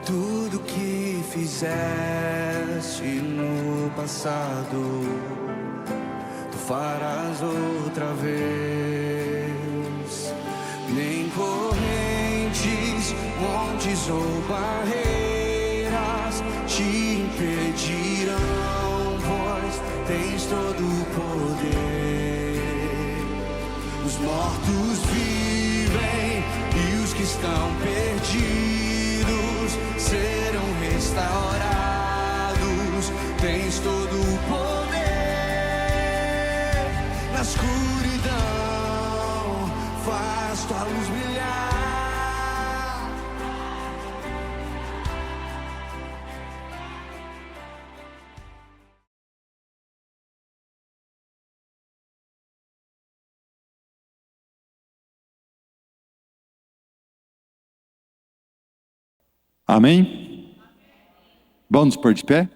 Tudo que fizeste no passado, tu farás outra vez. Nem correntes, montes ou barreiras te impedirão, pois tens todo o poder. Os mortos vivem e os que estão perdidos serão restaurados. Tens todo o poder. Na escuridão faz tua luz brilhar. Amém? Vamos nos pôr de pé?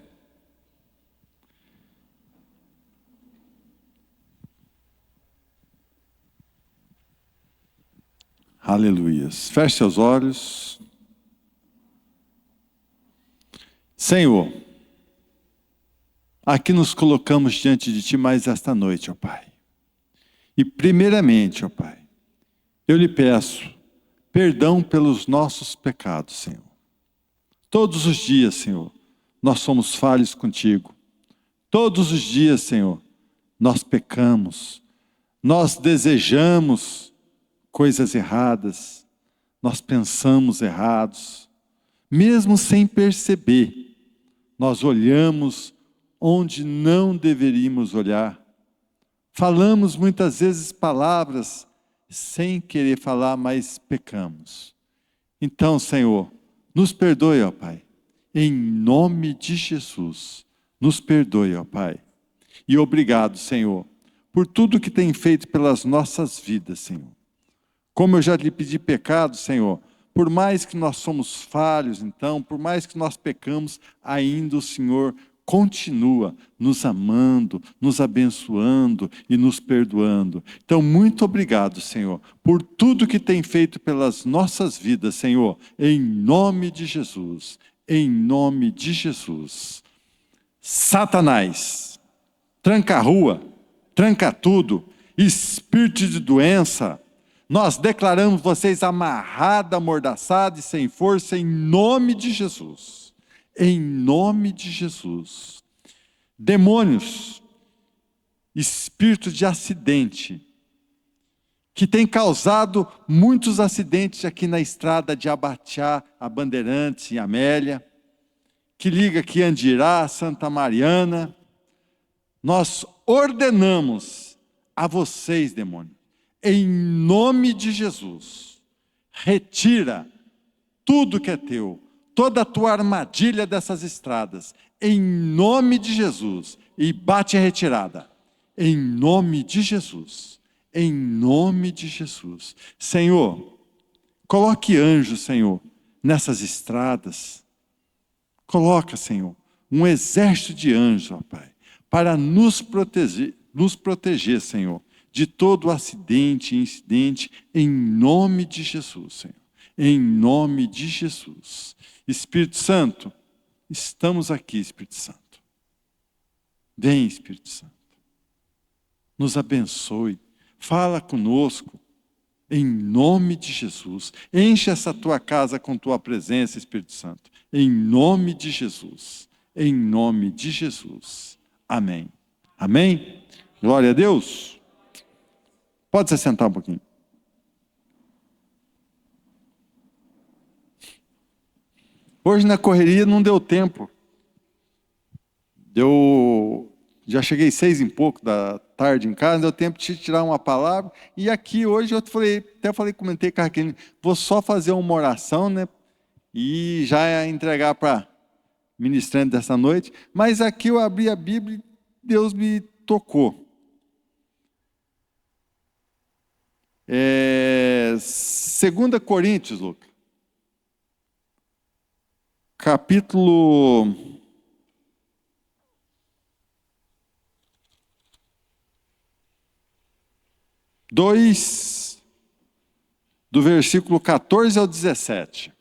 Aleluias. Feche seus olhos. Senhor, aqui nos colocamos diante de Ti mais esta noite, ó Pai. E primeiramente, ó Pai, eu lhe peço perdão pelos nossos pecados, Senhor. Todos os dias, Senhor, nós somos falhos contigo. Todos os dias, Senhor, nós pecamos. Nós desejamos coisas erradas. Nós pensamos errados. Mesmo sem perceber, nós olhamos onde não deveríamos olhar. Falamos muitas vezes palavras sem querer falar, mas pecamos. Então, Senhor, nos perdoe, ó Pai, em nome de Jesus, nos perdoe, ó Pai. E obrigado, Senhor, por tudo que tem feito pelas nossas vidas, Senhor. Como eu já lhe pedi pecado, Senhor, por mais que nós somos falhos, então, por mais que nós pecamos, ainda o Senhor continua nos amando, nos abençoando e nos perdoando. Então, muito obrigado, Senhor, por tudo que tem feito pelas nossas vidas, Senhor, em nome de Jesus, em nome de Jesus. Satanás, tranca a rua, tranca tudo, espírito de doença, nós declaramos vocês amarrada, amordaçada e sem força, em nome de Jesus. Em nome de Jesus. Demônios, espírito de acidente, que tem causado muitos acidentes aqui na estrada de Abatiá a Bandeirantes e Amélia, que liga aqui Andirá, Santa Mariana. Nós ordenamos a vocês, demônios, em nome de Jesus, retira tudo que é teu, toda a tua armadilha dessas estradas, em nome de Jesus, e bate a retirada, em nome de Jesus, em nome de Jesus. Senhor, coloque anjos, Senhor, nessas estradas, coloca, Senhor, um exército de anjos, ó Pai, para nos proteger, Senhor, de todo acidente e incidente, em nome de Jesus, Senhor, em nome de Jesus. Espírito Santo, estamos aqui, Espírito Santo. Vem, Espírito Santo. Nos abençoe. Fala conosco. Em nome de Jesus. Enche essa tua casa com tua presença, Espírito Santo. Em nome de Jesus. Em nome de Jesus. Amém. Amém? Glória a Deus. Pode se sentar um pouquinho. Hoje na correria não deu tempo. Já cheguei 6 e pouco da tarde em casa, deu tempo de tirar uma palavra. E aqui hoje eu comentei com a Raquel, vou só fazer uma oração, né? E já entregar para ministrante dessa noite. Mas aqui eu abri a Bíblia e Deus me tocou. 2 Coríntios, Lucas. Capítulo 2, do versículo 14 ao 17.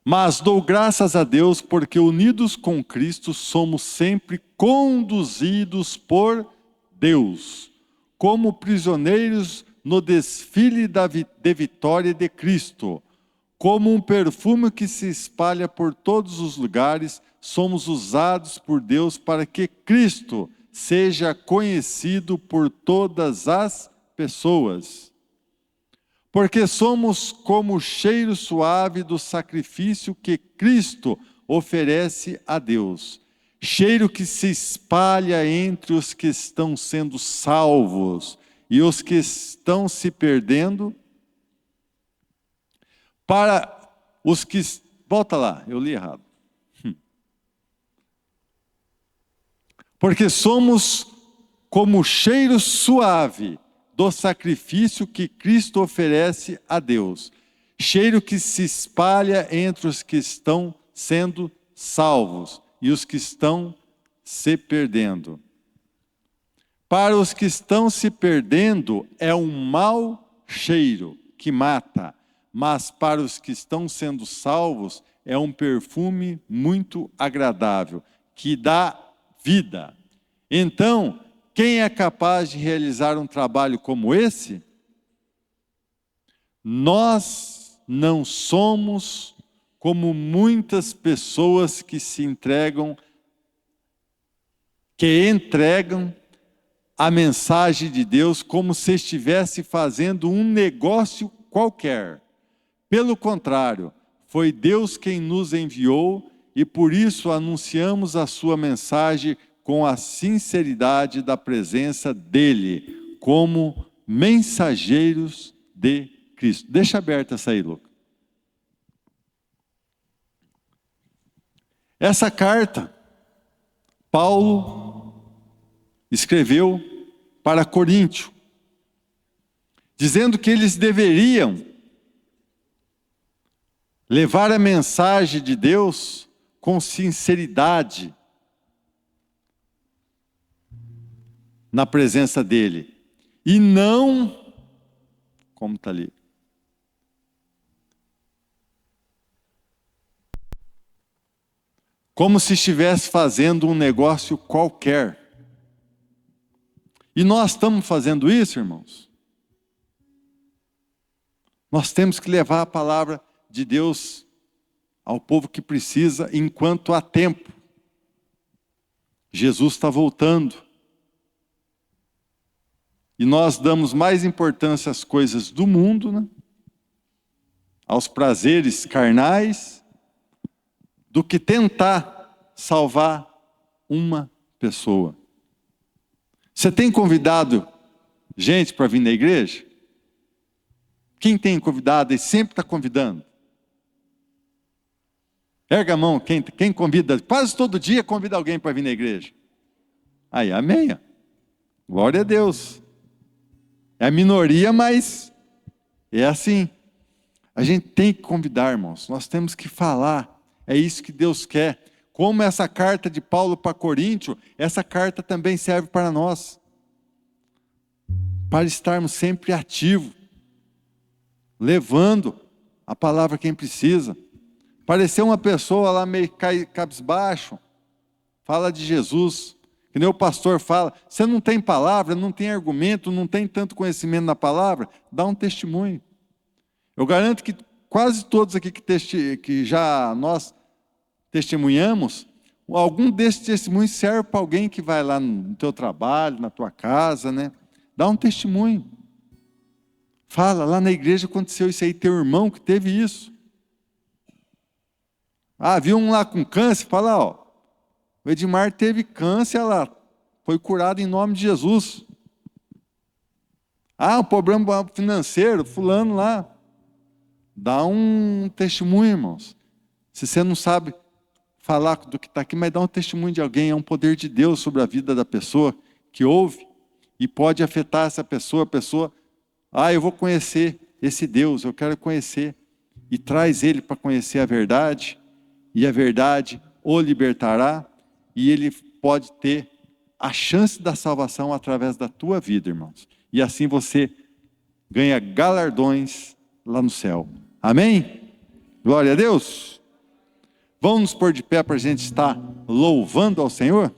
Mas dou graças a Deus porque unidos com Cristo somos sempre conduzidos por Deus, como prisioneiros no desfile de vitória de Cristo. Como um perfume que se espalha por todos os lugares, somos usados por Deus para que Cristo seja conhecido por todas as pessoas. Porque somos como o cheiro suave do sacrifício que Cristo oferece a Deus. Cheiro que se espalha entre os que estão sendo salvos e os que estão se perdendo. Para os que... Volta lá, eu li errado. Porque somos como o cheiro suave do sacrifício que Cristo oferece a Deus. Cheiro que se espalha entre os que estão sendo salvos e os que estão se perdendo. Para os que estão se perdendo é um mau cheiro que mata, mas para os que estão sendo salvos é um perfume muito agradável, que dá vida. Então, quem é capaz de realizar um trabalho como esse? Nós não somos como muitas pessoas que entregam a mensagem de Deus como se estivesse fazendo um negócio qualquer. Pelo contrário, foi Deus quem nos enviou e por isso anunciamos a sua mensagem com a sinceridade da presença dele, como mensageiros de Cristo. Deixa aberta essa aí, Lucas. Essa carta, Paulo escreveu para Coríntio, dizendo que eles deveriam levar a mensagem de Deus com sinceridade na presença dele, e não, como está ali, como se estivesse fazendo um negócio qualquer. E nós estamos fazendo isso, irmãos? Nós temos que levar a palavra de Deus ao povo que precisa enquanto há tempo. Jesus está voltando. E nós damos mais importância às coisas do mundo, né? Aos prazeres carnais, do que tentar salvar uma pessoa. Você tem convidado gente para vir na igreja? Quem tem convidado e sempre está convidando? Erga a mão, quem convida, quase todo dia convida alguém para vir na igreja. Aí, amém. Glória a Deus. É a minoria, mas é assim. A gente tem que convidar, irmãos. Nós temos que falar. É isso que Deus quer. Como essa carta de Paulo para Coríntio, essa carta também serve para nós. Para estarmos sempre ativos. Levando a palavra a quem precisa. Parecer uma pessoa lá meio cabisbaixo. Fala de Jesus. Que nem o pastor fala, você não tem palavra, não tem argumento, não tem tanto conhecimento na palavra, dá um testemunho. Eu garanto que quase todos aqui que já nós testemunhamos, algum desses testemunhos serve para alguém que vai lá no teu trabalho, na tua casa, né? Dá um testemunho. Fala, lá na igreja aconteceu isso aí, teu irmão que teve isso. Ah, viu um lá com câncer, fala, ó. O Edmar teve câncer, ela foi curado em nome de Jesus. Ah, um problema financeiro, fulano lá. Dá um testemunho, irmãos. Se você não sabe falar do que está aqui, mas dá um testemunho de alguém, é um poder de Deus sobre a vida da pessoa que ouve e pode afetar essa pessoa. A pessoa, eu vou conhecer esse Deus, eu quero conhecer. E traz ele para conhecer a verdade, e a verdade o libertará. E ele pode ter a chance da salvação através da tua vida, irmãos. E assim você ganha galardões lá no céu. Amém? Glória a Deus. Vamos nos pôr de pé para a gente estar louvando ao Senhor?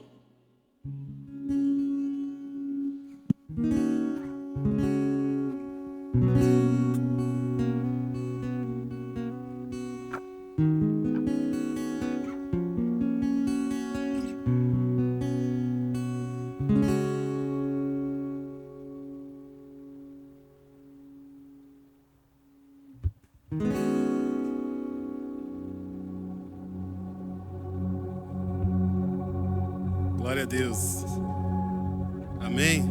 Glória a Deus. Amém.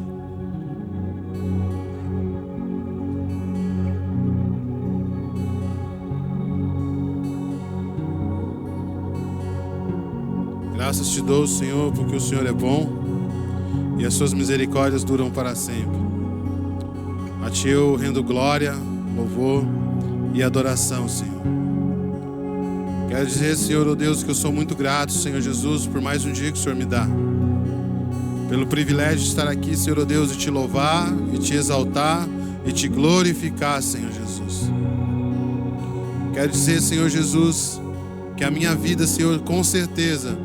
Graças te dou, Senhor, porque o Senhor é bom e as suas misericórdias duram para sempre. A ti eu rendo glória, louvor e adoração, Senhor. Quero dizer, Senhor, oh Deus, que eu sou muito grato, Senhor Jesus, por mais um dia que o Senhor me dá. Pelo privilégio de estar aqui, Senhor, oh Deus, e te louvar, e te exaltar, e te glorificar, Senhor Jesus. Quero dizer, Senhor Jesus, que a minha vida, Senhor, com certeza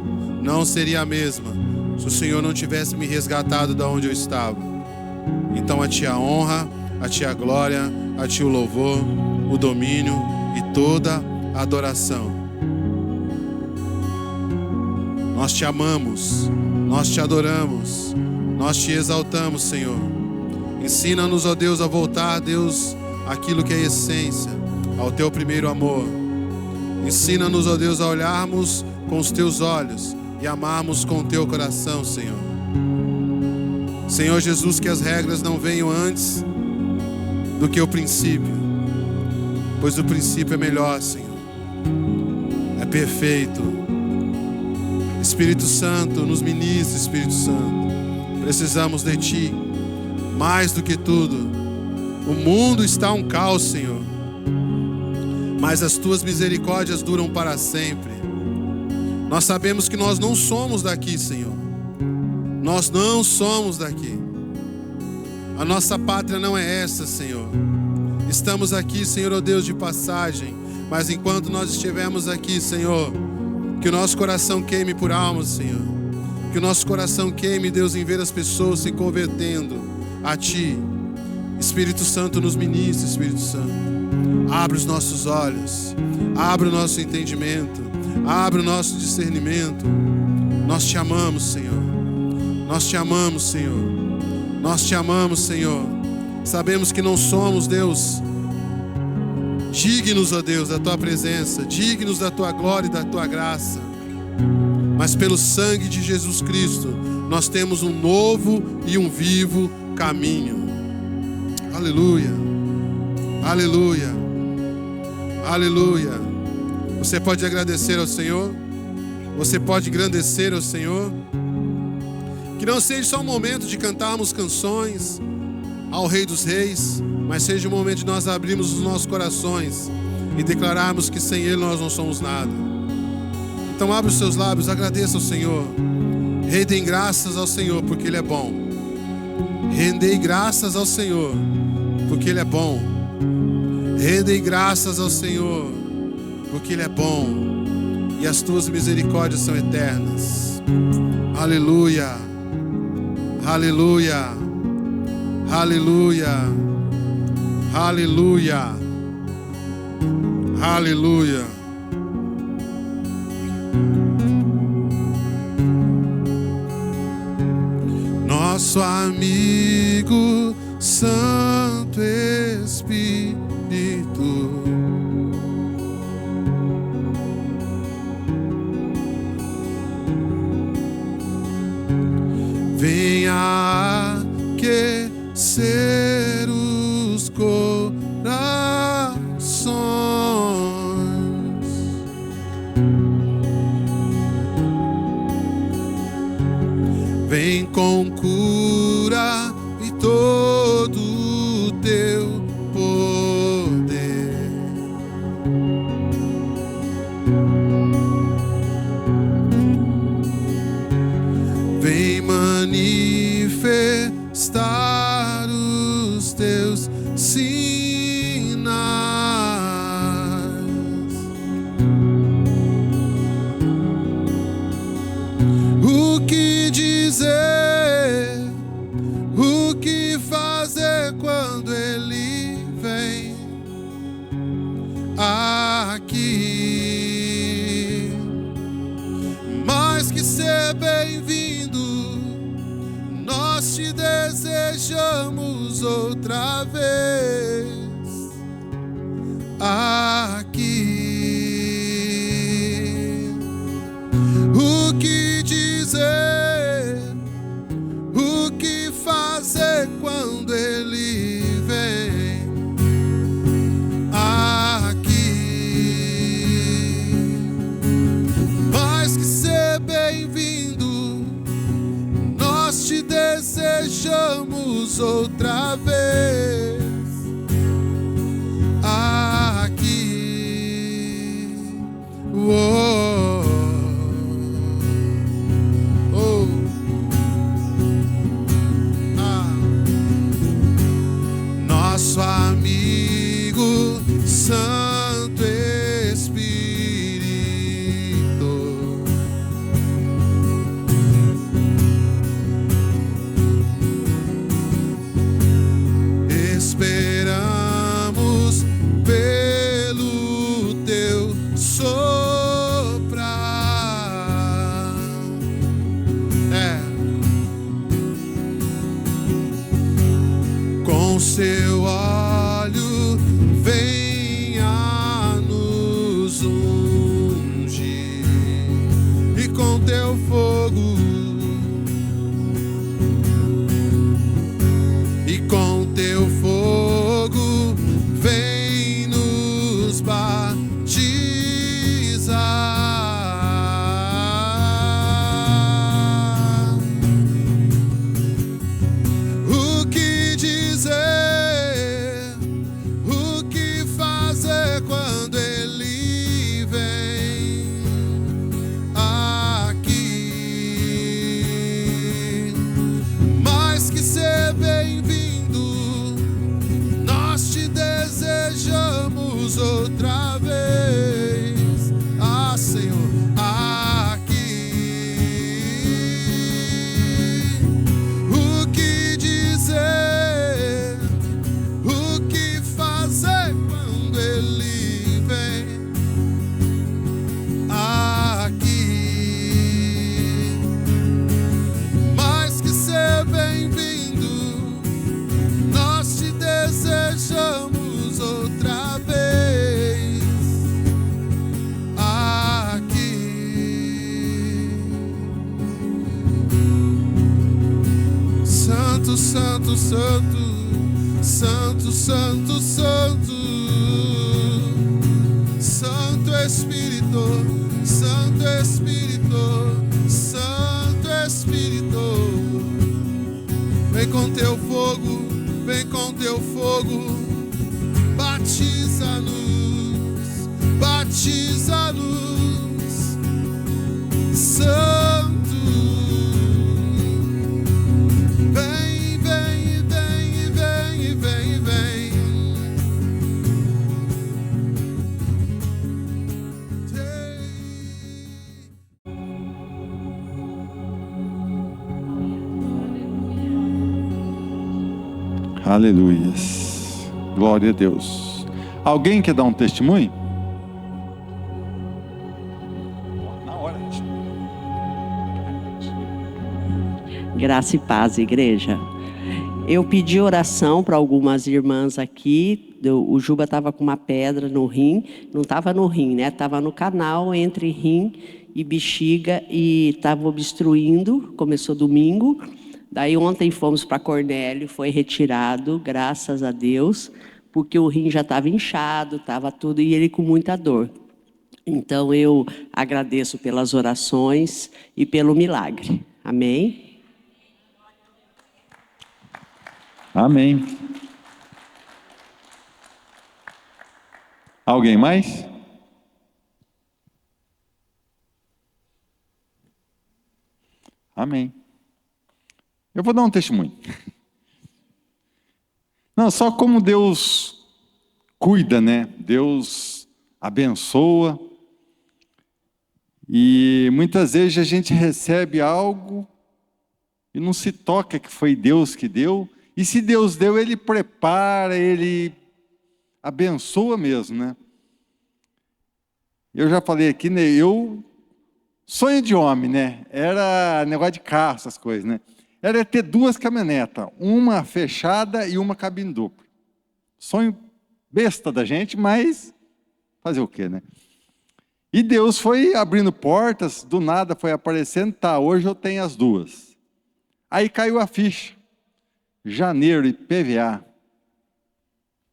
não seria a mesma se o Senhor não tivesse me resgatado da onde eu estava. Então a ti a honra, a ti a glória, a ti o louvor, o domínio e toda a adoração. Nós te amamos, nós te adoramos, nós te exaltamos, Senhor. Ensina-nos, ó Deus, a voltar, Deus, aquilo que é essência, ao teu primeiro amor. Ensina-nos, ó Deus, a olharmos com os teus olhos e amarmos com o teu coração, Senhor. Senhor Jesus, que as regras não venham antes do que o princípio, pois o princípio é melhor, Senhor. É perfeito. Espírito Santo, nos ministra, Espírito Santo. Precisamos de Ti, mais do que tudo. O mundo está um caos, Senhor, mas as Tuas misericórdias duram para sempre. Nós sabemos que nós não somos daqui, Senhor. Nós não somos daqui. A nossa pátria não é essa, Senhor. Estamos aqui, Senhor, ó Deus, de passagem. Mas enquanto nós estivermos aqui, Senhor, que o nosso coração queime por almas, Senhor. Que o nosso coração queime, Deus, em ver as pessoas se convertendo a Ti. Espírito Santo, nos ministra, Espírito Santo. Abre os nossos olhos. Abre o nosso entendimento. Abre o nosso discernimento. Nós te amamos, Senhor. Nós te amamos, Senhor. Nós te amamos, Senhor. Sabemos que não somos, Deus, dignos, ó Deus, da Tua presença, dignos da Tua glória e da Tua graça. Mas pelo sangue de Jesus Cristo, nós temos um novo e um vivo caminho. Aleluia, aleluia, aleluia. Você pode agradecer ao Senhor, você pode engrandecer ao Senhor. Que não seja só um momento de cantarmos canções ao Rei dos Reis, mas seja um momento de nós abrirmos os nossos corações e declararmos que sem Ele nós não somos nada. Então abre os seus lábios, agradeça ao Senhor. Rendem graças ao Senhor, porque Ele é bom. Rendei graças ao Senhor, porque Ele é bom. Rendei graças ao Senhor, porque Ele é bom. E as Tuas misericórdias são eternas. Aleluia, aleluia, aleluia, aleluia, aleluia. Nosso amigo Santo Espírito, venha aquecer os corações. Vem com cura e todo o teu poder. Vem manifestar os teus sinais. desejamos outra vez aqui. O que dizer, o que fazer quando Ele vem aqui? Mais que ser bem-vindo, nós te desejamos outra vez aqui. Oh, oh. Nosso amigo Santo Espírito, esperamos pelo teu soprar. Com seu óleo venha nos ungir, e com teu fogo, e com teu fogo vem nos batizar. O que dizer, o que fazer quando Ele vem aqui? Mais que ser bem-vindo, nós te desejamos outra vez. Ah, Senhor, aqui. O que dizer, o que fazer quando Ele vem aqui? Mais que ser bem-vindo, nós te desejamos outra vez aqui. Santo, Santo, Santo, Santo, Santo, Santo, Santo Espírito, Santo Espírito, Santo Espírito, vem com teu fogo, vem com teu fogo, batiza-nos, batiza-nos, Santo. Vem, vem, vem, vem, vem, vem. Aleluias. Glória a Deus. Alguém quer dar um testemunho? Na hora. Graça e paz, igreja. Eu pedi oração para algumas irmãs aqui. O Juba estava com uma pedra no rim. Não estava no rim, né? Estava no canal entre rim e bexiga e estava obstruindo. Começou domingo. Daí ontem fomos para Cornélio, foi retirado, graças a Deus, porque o rim já estava inchado, estava tudo, e ele com muita dor. Então eu agradeço pelas orações e pelo milagre. Amém? Amém. Alguém mais? Amém. Eu vou dar um testemunho. Não, só como Deus cuida, né? Deus abençoa. E muitas vezes a gente recebe algo e não se toca que foi Deus que deu. E se Deus deu, Ele prepara, Ele abençoa mesmo, né? Eu já falei aqui, né? Sonho de homem, né? Era negócio de carro, essas coisas, né? era ter 2 caminhonetas, uma fechada e uma cabine dupla. Sonho besta da gente, mas fazer o quê, né? E Deus foi abrindo portas, do nada foi aparecendo, tá, hoje eu tenho as 2. Aí caiu a ficha, janeiro, IPVA.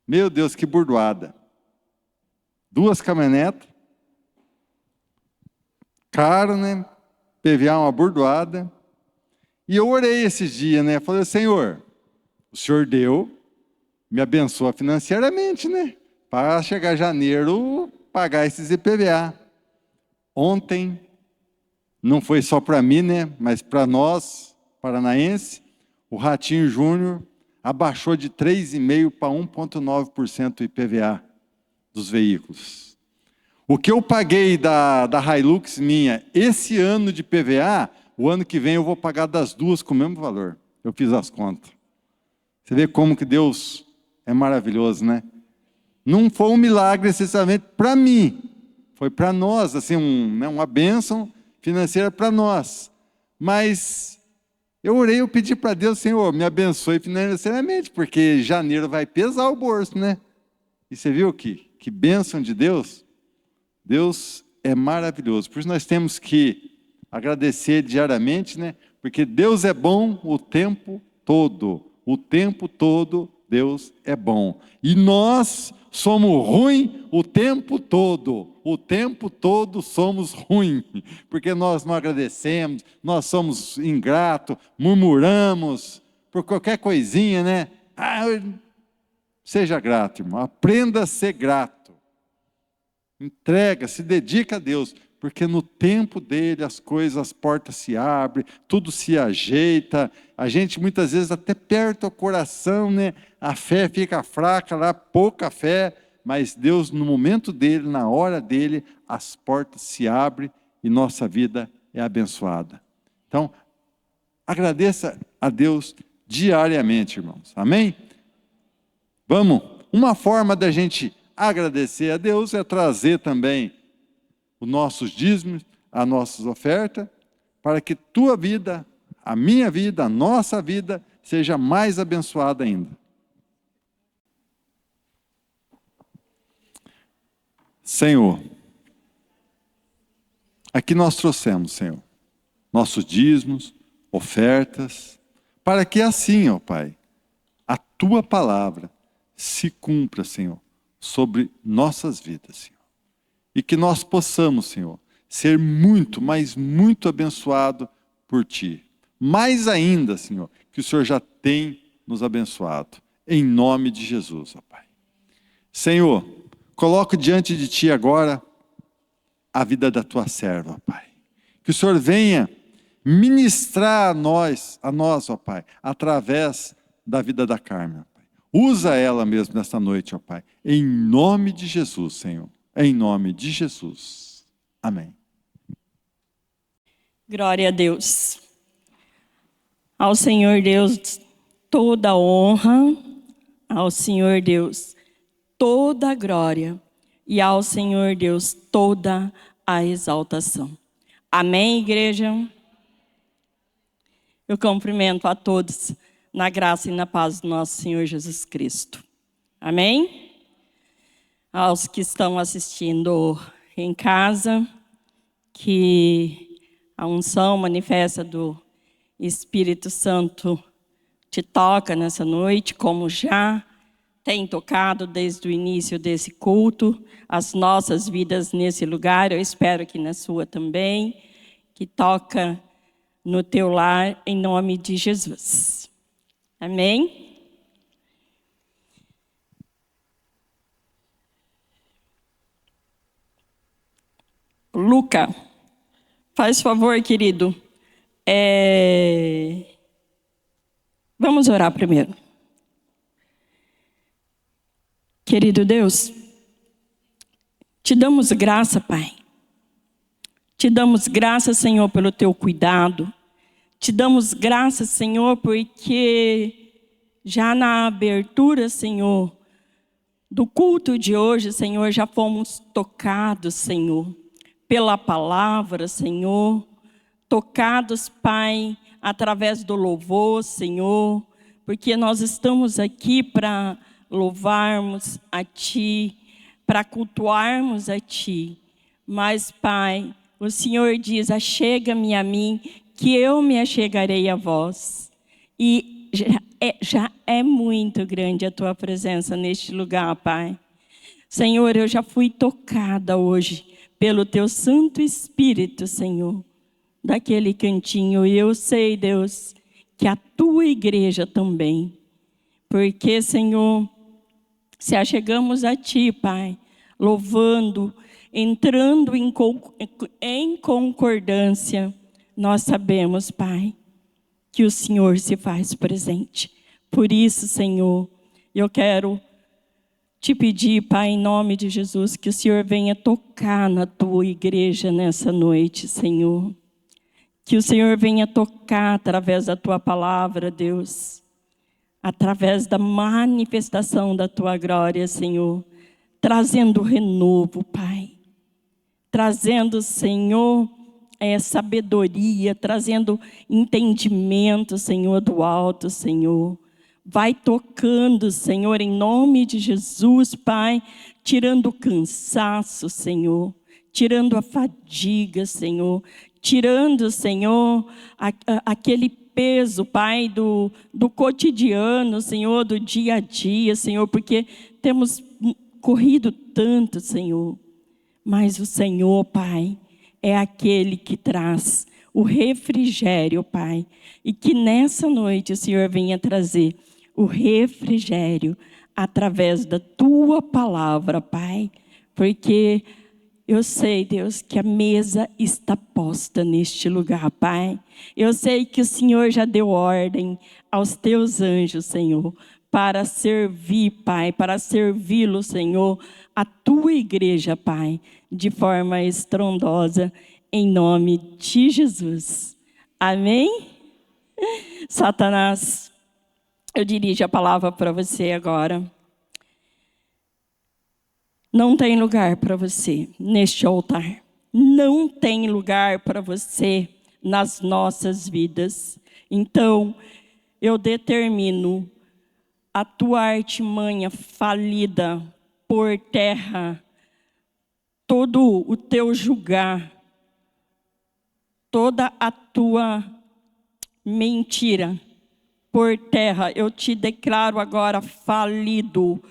Meu Deus, que burdoada. 2 caminhonetas, caro, né? PVA uma burdoada. E eu orei esses dias, né? Falei, Senhor, o Senhor deu, me abençoa financeiramente, né? Para chegar janeiro, pagar esses IPVA. Ontem, não foi só para mim, né? Mas para nós, paranaense, o Ratinho Júnior abaixou de 3,5% para 1,9% o IPVA dos veículos. O que eu paguei da Hilux minha esse ano de PVA, o ano que vem eu vou pagar das 2 com o mesmo valor. Eu fiz as contas. Você vê como que Deus é maravilhoso, né? Não foi um milagre necessariamente para mim, foi para nós, assim, uma bênção financeira para nós. Mas eu orei, eu pedi para Deus, Senhor, me abençoe financeiramente, porque janeiro vai pesar o bolso, né? E você viu que bênção de Deus? Deus é maravilhoso. Por isso nós temos que agradecer diariamente, né? Porque Deus é bom o tempo todo. O tempo todo Deus é bom. E nós somos ruins o tempo todo. O tempo todo somos ruins. Porque nós não agradecemos, nós somos ingratos, murmuramos por qualquer coisinha, né? Seja grato, irmão. Aprenda a ser grato. Entrega, se dedica a Deus. Porque no tempo dele as coisas, as portas se abrem, tudo se ajeita. A gente muitas vezes até aperta o coração, né? A fé fica fraca lá, pouca fé. Mas Deus, no momento dele, na hora dele, as portas se abrem e nossa vida é abençoada. Então, agradeça a Deus diariamente, irmãos. Amém? Vamos. Uma forma da gente agradecer a Deus é trazer também os nossos dízimos, as nossas ofertas, para que tua vida, a minha vida, a nossa vida, seja mais abençoada ainda. Senhor, aqui nós trouxemos, Senhor, nossos dízimos, ofertas, para que assim, ó Pai, a tua palavra se cumpra, Senhor, sobre nossas vidas, Senhor. E que nós possamos, Senhor, ser muito, mas muito abençoado por Ti. Mais ainda, Senhor, que o Senhor já tem nos abençoado. Em nome de Jesus, ó Pai. Senhor, coloco diante de Ti agora a vida da Tua serva, ó Pai. Que o Senhor venha ministrar a nós, ó Pai, através da vida da Carmen, ó Pai. Usa ela mesmo nesta noite, ó Pai. Em nome de Jesus, Senhor. Em nome de Jesus. Amém. Glória a Deus. Ao Senhor Deus toda a honra, ao Senhor Deus toda a glória e ao Senhor Deus toda a exaltação. Amém, igreja? Eu cumprimento a todos na graça e na paz do nosso Senhor Jesus Cristo. Amém? Aos que estão assistindo em casa, que a unção manifesta do Espírito Santo te toca nessa noite, como já tem tocado desde o início desse culto, as nossas vidas nesse lugar, eu espero que na sua também, que toca no teu lar, em nome de Jesus. Amém? Luca, faz favor, querido. Vamos orar primeiro. Querido Deus, te damos graça, Pai. Te damos graça, Senhor, pelo teu cuidado. Te damos graça, Senhor, porque já na abertura, Senhor, do culto de hoje, Senhor, já fomos tocados, Senhor, pela palavra, Senhor, tocados, Pai, através do louvor, Senhor, porque nós estamos aqui para louvarmos a Ti, para cultuarmos a Ti. Mas, Pai, o Senhor diz: achega-me a mim, que eu me achegarei a vós. E já é muito grande a Tua presença neste lugar, Pai. Senhor, eu já fui tocada hoje pelo Teu Santo Espírito, Senhor, daquele cantinho. E eu sei, Deus, que a Tua igreja também. Porque, Senhor, se achegamos a Ti, Pai, louvando, entrando em concordância, nós sabemos, Pai, que o Senhor se faz presente. Por isso, Senhor, eu quero Te pedir, Pai, em nome de Jesus, que o Senhor venha tocar na Tua igreja nessa noite, Senhor. Que o Senhor venha tocar através da Tua palavra, Deus. Através da manifestação da Tua glória, Senhor. Trazendo renovo, Pai. Trazendo, Senhor, sabedoria, trazendo entendimento, Senhor, do alto, Senhor. Vai tocando, Senhor, em nome de Jesus, Pai, tirando o cansaço, Senhor, tirando a fadiga, Senhor, tirando, Senhor, aquele peso, Pai, do cotidiano, Senhor, do dia a dia, Senhor, porque temos corrido tanto, Senhor, mas o Senhor, Pai, é aquele que traz o refrigério, Pai, e que nessa noite o Senhor venha trazer o refrigério através da Tua palavra, Pai, porque eu sei, Deus, que a mesa está posta neste lugar, Pai. Eu sei que o Senhor já deu ordem aos Teus anjos, Senhor, para servir, Pai, para servi-lo, Senhor, a Tua igreja, Pai, de forma estrondosa, em nome de Jesus. Amém? Satanás, eu dirijo a palavra para você agora. Não tem lugar para você neste altar. Não tem lugar para você nas nossas vidas. Então, eu determino a tua artimanha falida por terra, todo o teu julgar, toda a tua mentira por terra, eu te declaro agora falido,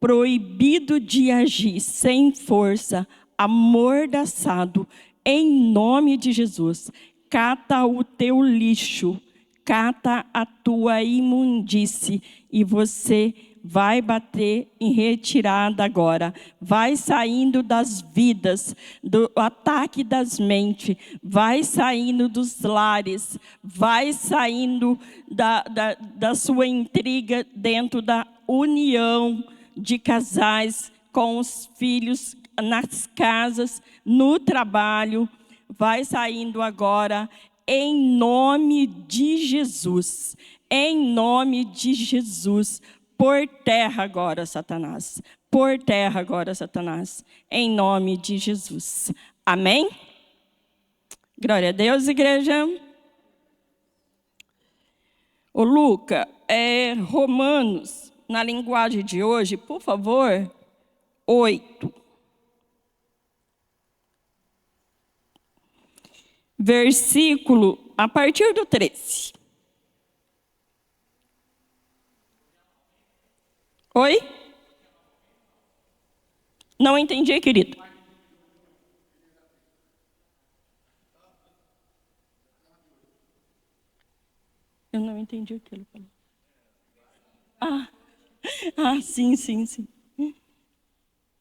proibido de agir, sem força, amordaçado, em nome de Jesus. Cata o teu lixo, cata a tua imundície, e você vai bater em retirada agora. Vai saindo das vidas, do ataque das mentes, vai saindo dos lares, vai saindo da sua intriga dentro da união de casais com os filhos, nas casas, no trabalho. Vai saindo agora em nome de Jesus. Em nome de Jesus. Por terra agora, Satanás. Por terra agora, Satanás. Em nome de Jesus. Amém? Glória a Deus, igreja. Ô, Luca, Romanos, na linguagem de hoje, por favor, 8. Versículo, a partir do 13. Oi? Não entendi, querido. Eu não entendi o que ele falou. Sim.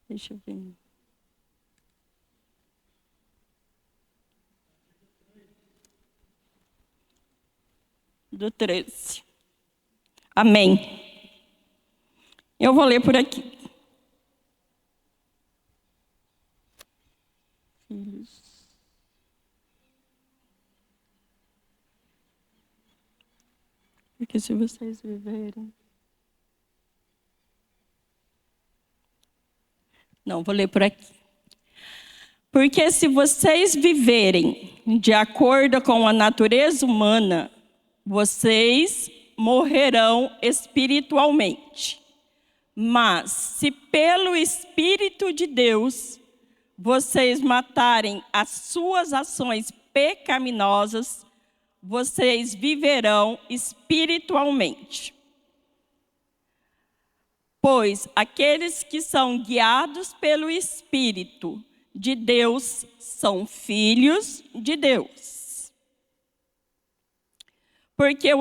Deixa eu ver. Do 13. Amém. Eu vou ler por aqui. Filhos. Porque se vocês viverem... Não, vou ler por aqui. Porque se vocês viverem de acordo com a natureza humana, vocês morrerão espiritualmente. Mas se pelo Espírito de Deus vocês matarem as suas ações pecaminosas, vocês viverão espiritualmente. Pois aqueles que são guiados pelo Espírito de Deus são filhos de Deus. Porque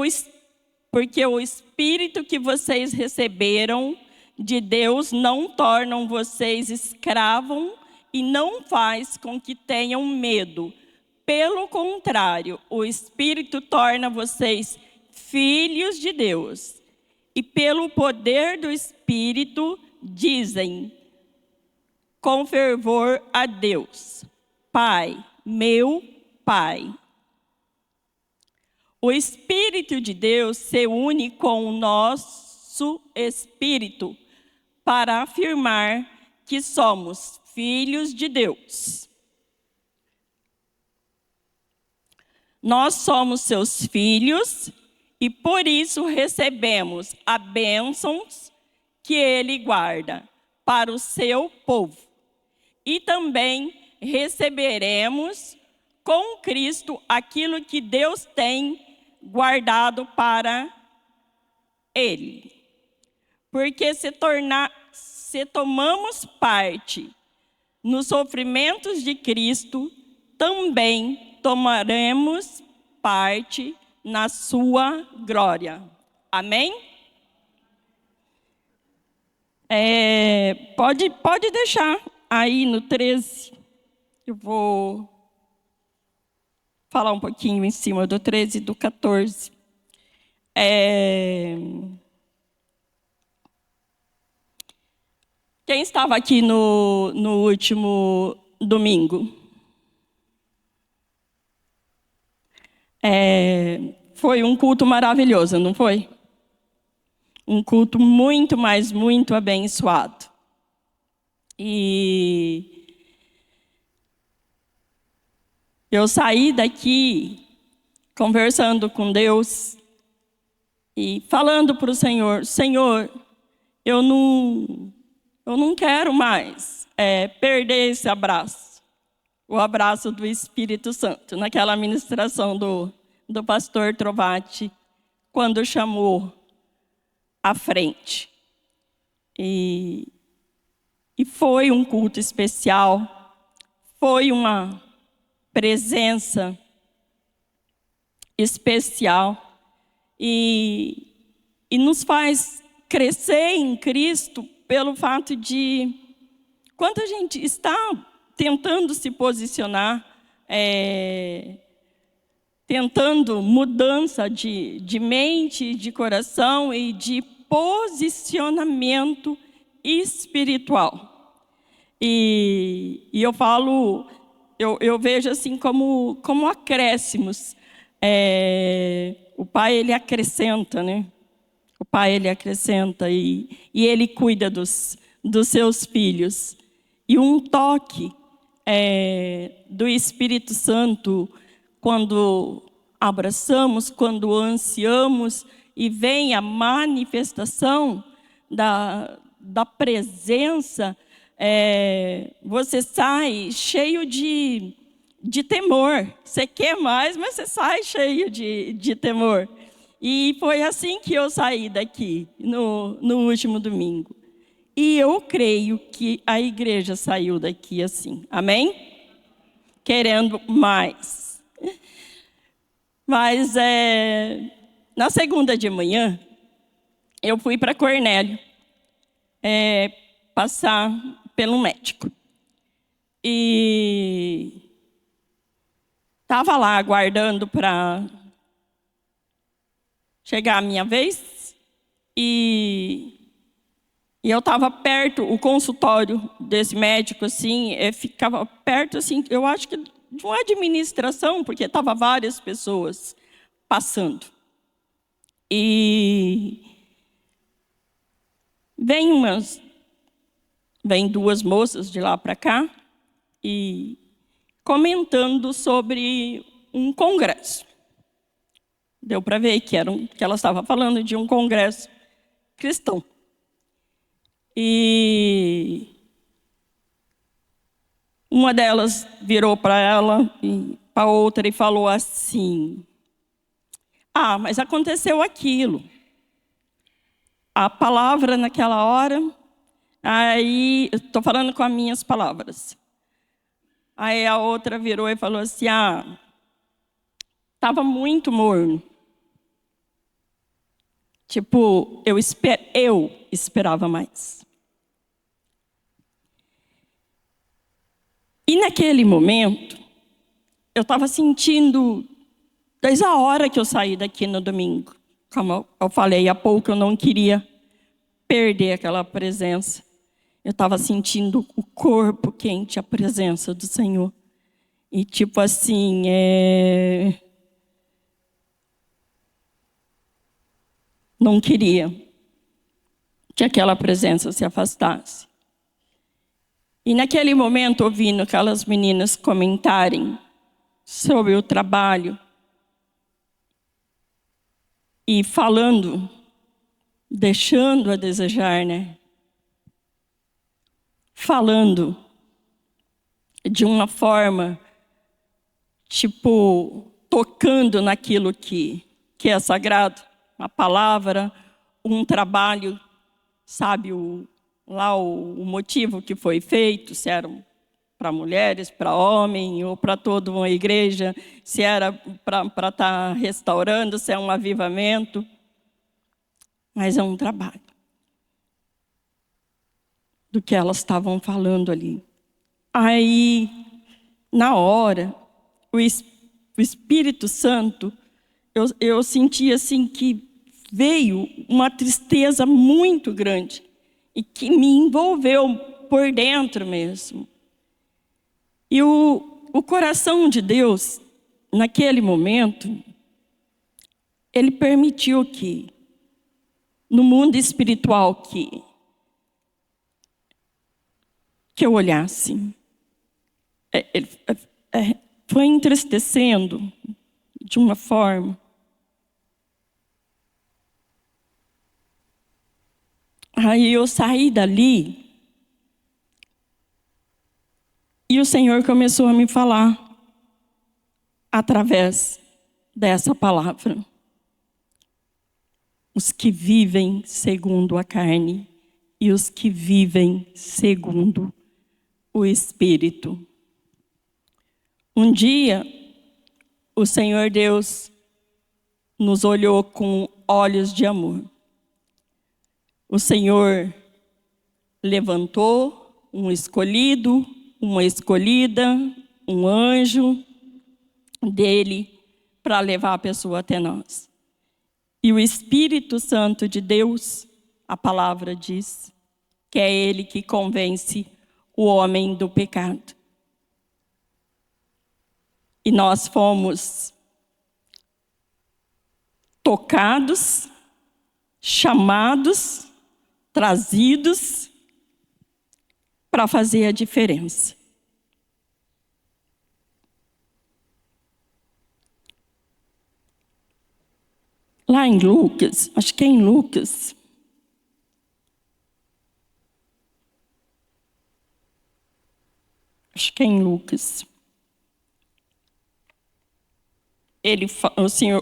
o Espírito que vocês receberam de Deus não tornam vocês escravos e não faz com que tenham medo. Pelo contrário, o Espírito torna vocês filhos de Deus. E pelo poder do Espírito dizem com fervor a Deus: Pai, meu Pai. O Espírito de Deus se une com o nosso Espírito para afirmar que somos filhos de Deus. Nós somos seus filhos e por isso recebemos as bênçãos que Ele guarda para o seu povo. E também receberemos com Cristo aquilo que Deus tem guardado para Ele. Porque se tomamos parte nos sofrimentos de Cristo, também tomaremos parte na sua glória. Amém? Pode deixar aí no 13. Eu vou falar um pouquinho em cima do 13 e do 14. Quem estava aqui no último domingo? Foi um culto maravilhoso, não foi? Um culto muito, mas muito abençoado. E eu saí daqui conversando com Deus e falando para o Senhor: Senhor, eu não quero mais perder esse abraço, o abraço do Espírito Santo, naquela ministração do pastor Trovati, quando chamou à frente. E foi um culto especial, foi uma presença especial e nos faz crescer em Cristo pelo fato de, quando a gente está tentando se posicionar, tentando mudança de mente, de coração e de posicionamento espiritual. E eu falo, eu vejo assim como acréscimos. O Pai, Ele acrescenta, né? O Pai, Ele acrescenta e Ele cuida dos seus filhos. E um toque do Espírito Santo, quando abraçamos, quando ansiamos, e vem a manifestação da presença, você sai cheio de temor. Você quer mais, mas você sai cheio de temor. E foi assim que eu saí daqui, no último domingo. E eu creio que a igreja saiu daqui assim. Amém? Querendo mais. Mas na segunda de manhã, eu fui para Cornélio passar pelo médico. E estava lá aguardando para chegar a minha vez. E eu estava perto, o consultório desse médico, assim, ficava perto, assim, eu acho que de uma administração, porque estavam várias pessoas passando. E vem duas moças de lá para cá, e comentando sobre um congresso. Deu para ver que ela estava falando de um congresso cristão. E uma delas virou para ela e para outra e falou assim: ah, mas aconteceu aquilo. A palavra naquela hora, aí, estou falando com as minhas palavras. Aí a outra virou e falou assim: ah, estava muito morno. Tipo, eu esperava mais. E naquele momento, eu estava sentindo, desde a hora que eu saí daqui no domingo, como eu falei há pouco, eu não queria perder aquela presença. Eu estava sentindo o corpo quente, a presença do Senhor. E tipo assim, não queria que aquela presença se afastasse. E naquele momento, ouvindo aquelas meninas comentarem sobre o trabalho e falando, deixando a desejar, né? Falando de uma forma, tipo, tocando naquilo que é sagrado, a palavra, um trabalho, sabe, o motivo que foi feito, se era para mulheres, para homens, ou para toda uma igreja, se era para estar restaurando, se é um avivamento. Mas é um trabalho do que elas estavam falando ali. Aí, na hora, o Espírito Santo, eu senti assim que veio uma tristeza muito grande e que me envolveu por dentro mesmo. E o coração de Deus, naquele momento, Ele permitiu que, no mundo espiritual, que eu olhasse. Foi entristecendo de uma forma. Aí eu saí dali e o Senhor começou a me falar através dessa palavra. Os que vivem segundo a carne e os que vivem segundo o Espírito. Um dia, o Senhor Deus nos olhou com olhos de amor. O Senhor levantou um escolhido, uma escolhida, um anjo dele para levar a pessoa até nós. E o Espírito Santo de Deus, a palavra diz, que é Ele que convence o homem do pecado. E nós fomos tocados, chamados, trazidos para fazer a diferença. Lá em Lucas, acho que é em Lucas,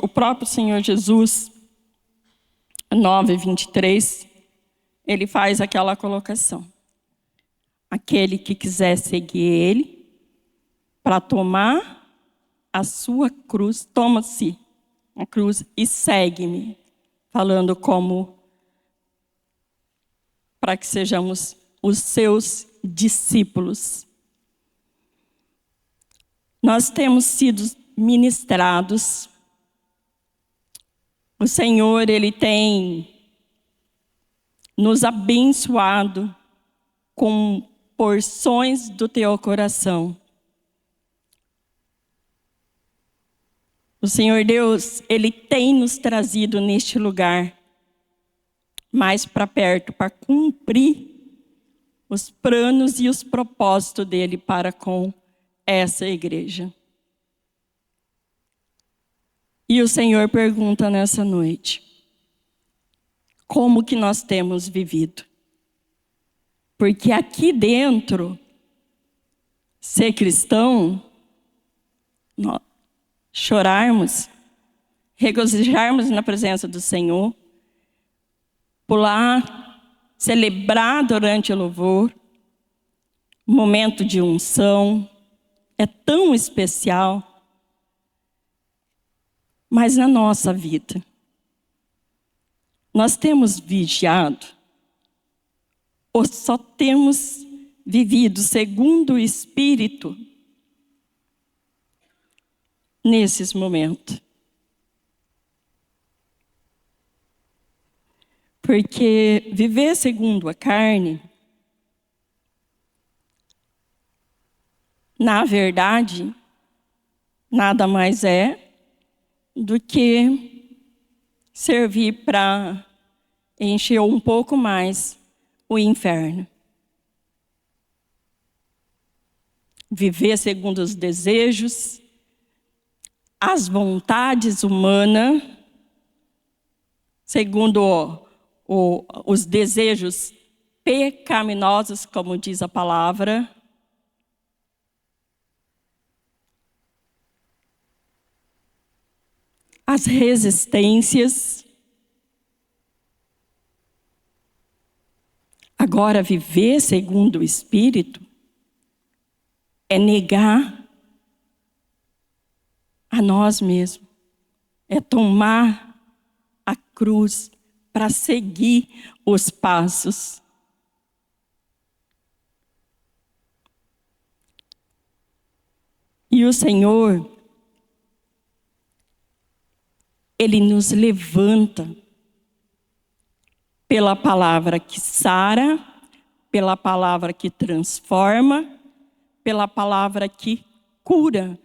o próprio Senhor Jesus, 9:23, ele faz aquela colocação. Aquele que quiser seguir ele, para tomar a sua cruz, toma-se a cruz e segue-me, falando como para que sejamos os seus discípulos. Nós temos sido ministrados. O Senhor, Ele tem nos abençoado com porções do teu coração. O Senhor Deus, Ele tem nos trazido neste lugar mais para perto, para cumprir os planos e os propósitos dEle para com essa igreja. E o Senhor pergunta nessa noite: como que nós temos vivido? Porque aqui dentro, ser cristão, nós chorarmos, regozijarmos na presença do Senhor, pular, celebrar durante o louvor, momento de unção, é tão especial. Mas na nossa vida, nós temos vigiado, ou só temos vivido segundo o Espírito nesses momentos? Porque viver segundo a carne, na verdade, nada mais é do que servir para encher um pouco mais o inferno. Viver segundo os desejos, as vontades humanas, segundo os desejos pecaminosos, como diz a palavra. As resistências. Agora, viver segundo o Espírito é negar a nós mesmos, é tomar a cruz para seguir os passos. E o Senhor, Ele nos levanta pela palavra que sara, pela palavra que transforma, pela palavra que cura,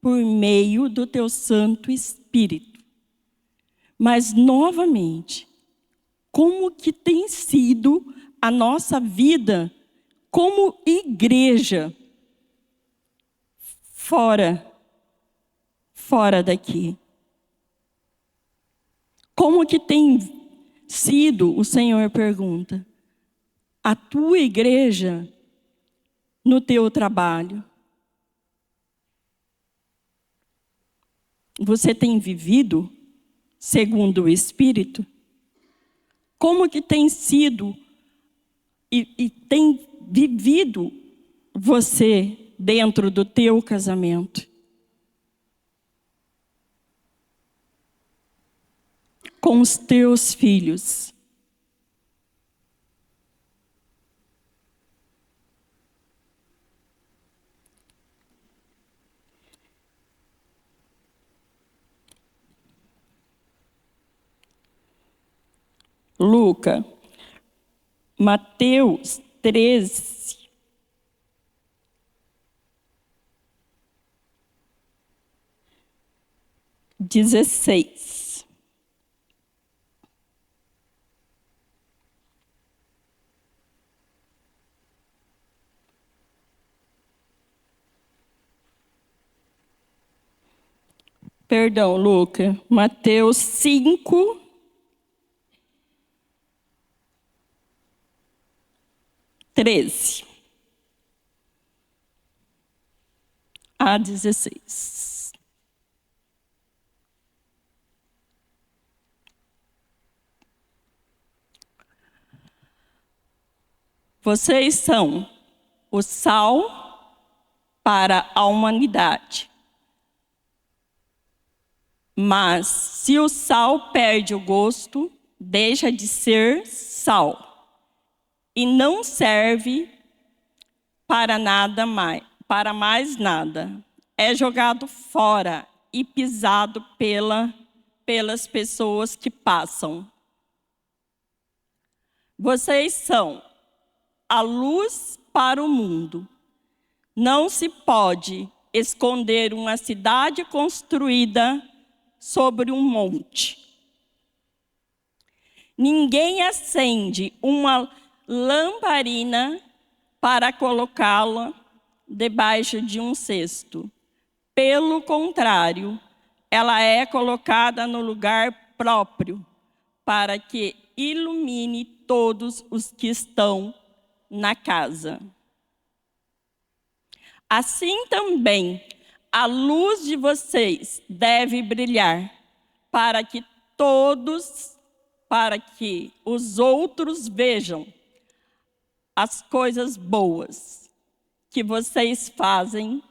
por meio do teu Santo Espírito. Mas, novamente, como que tem sido a nossa vida como igreja fora daqui? Como que tem sido, o Senhor pergunta, a tua igreja no teu trabalho? Você tem vivido segundo o Espírito? Como que tem sido e tem vivido você dentro do teu casamento? Com os teus filhos? Lucas, Mateus 13, (16). Perdão, Lucas, Mateus 5, (13) a 16. Vocês são o sal para a humanidade. Mas se o sal perde o gosto, deixa de ser sal e não serve para nada mais, para mais nada. É jogado fora e pisado pelas pessoas que passam. Vocês são a luz para o mundo. Não se pode esconder uma cidade construída sobre um monte. Ninguém acende uma lamparina para colocá-la debaixo de um cesto. Pelo contrário, ela é colocada no lugar próprio, para que ilumine todos os que estão na casa. Assim também, a luz de vocês deve brilhar, para que os outros vejam as coisas boas que vocês fazem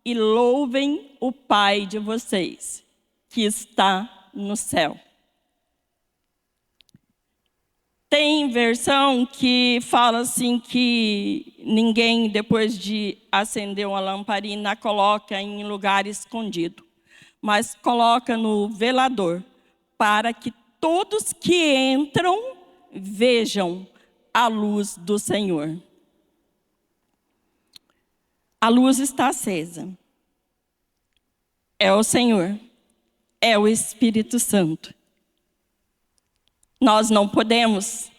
e louvem o Pai de vocês, que está no céu. Tem versão que fala assim que ninguém, depois de acender uma lamparina, coloca em lugar escondido, mas coloca no velador, para que todos que entram vejam a luz do Senhor. A luz está acesa. É o Senhor, é o Espírito Santo. Nós não podemos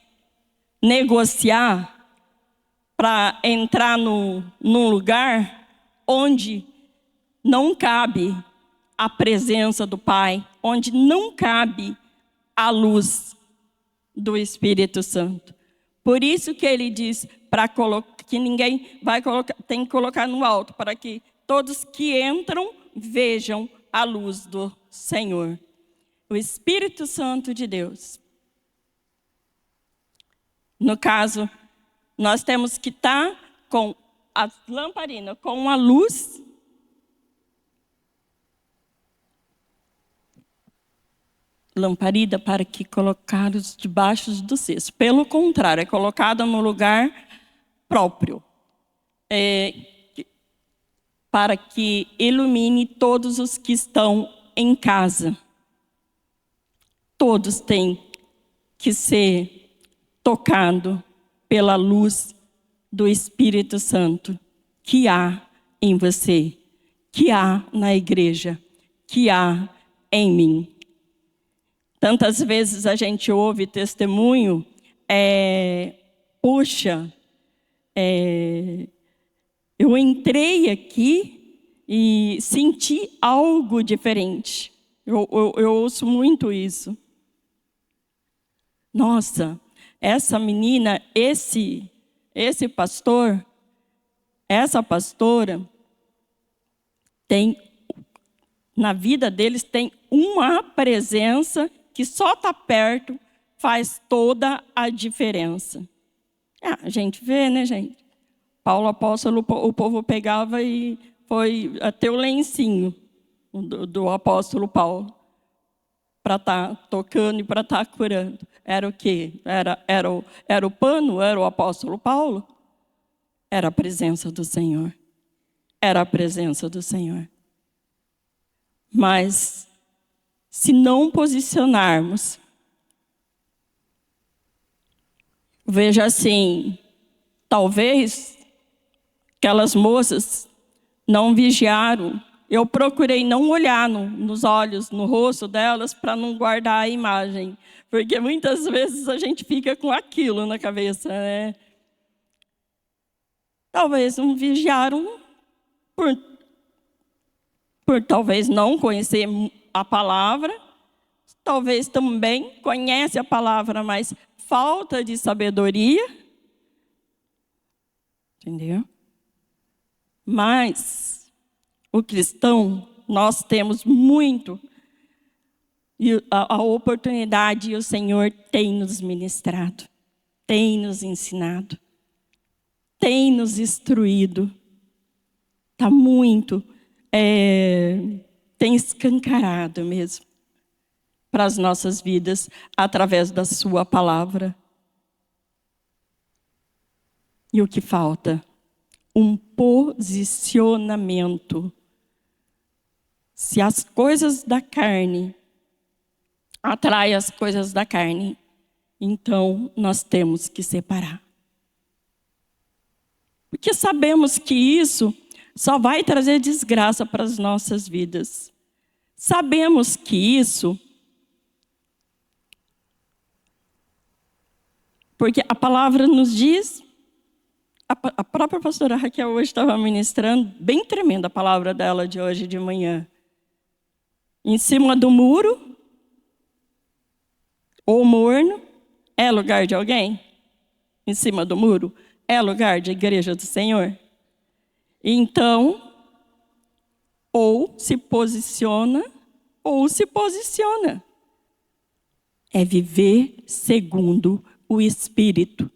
negociar para entrar num lugar onde não cabe a presença do Pai, onde não cabe a luz do Espírito Santo. Por isso que ele diz que ninguém vai colocar, tem que colocar no alto, para que todos que entram vejam a luz do Senhor. O Espírito Santo de Deus. No caso, nós temos que estar com a lamparina, com a luz. Lamparina para que colocados debaixo do cesto. Pelo contrário, é colocada no lugar próprio. Para que ilumine todos os que estão em casa. Todos têm que ser tocado pela luz do Espírito Santo que há em você, que há na igreja, que há em mim. Tantas vezes a gente ouve testemunho, eu entrei aqui e senti algo diferente. Eu ouço muito isso. Nossa, essa menina, esse pastor, essa pastora, na vida deles tem uma presença que só está perto faz toda a diferença. A gente vê, né, gente? Paulo apóstolo, o povo pegava e foi até o lencinho do apóstolo Paulo para estar tocando e para estar curando. Era o quê? Era o pano? Era o apóstolo Paulo? Era a presença do Senhor. Era a presença do Senhor. Mas, se não posicionarmos, veja assim, talvez aquelas moças não vigiaram. Eu procurei não olhar nos olhos, no rosto delas, para não guardar a imagem. Porque muitas vezes a gente fica com aquilo na cabeça, né? Talvez não vigiaram por talvez não conhecer a palavra. Talvez também conhece a palavra, mas falta de sabedoria. Entendeu? Mas o cristão, nós temos muito e a oportunidade, e o Senhor tem nos ministrado, tem nos ensinado, tem nos instruído. Está muito, tem escancarado mesmo para as nossas vidas através da sua palavra. E o que falta? Um posicionamento. Se as coisas da carne atraem as coisas da carne, então nós temos que separar. Porque sabemos que isso só vai trazer desgraça para as nossas vidas. Sabemos que isso, porque a palavra nos diz A própria pastora Raquel hoje estava ministrando, bem tremenda a palavra dela de hoje de manhã. Em cima do muro, ou morno, é lugar de alguém? Em cima do muro, é lugar de igreja do Senhor? Então, ou se posiciona, ou se posiciona. É viver segundo o Espírito.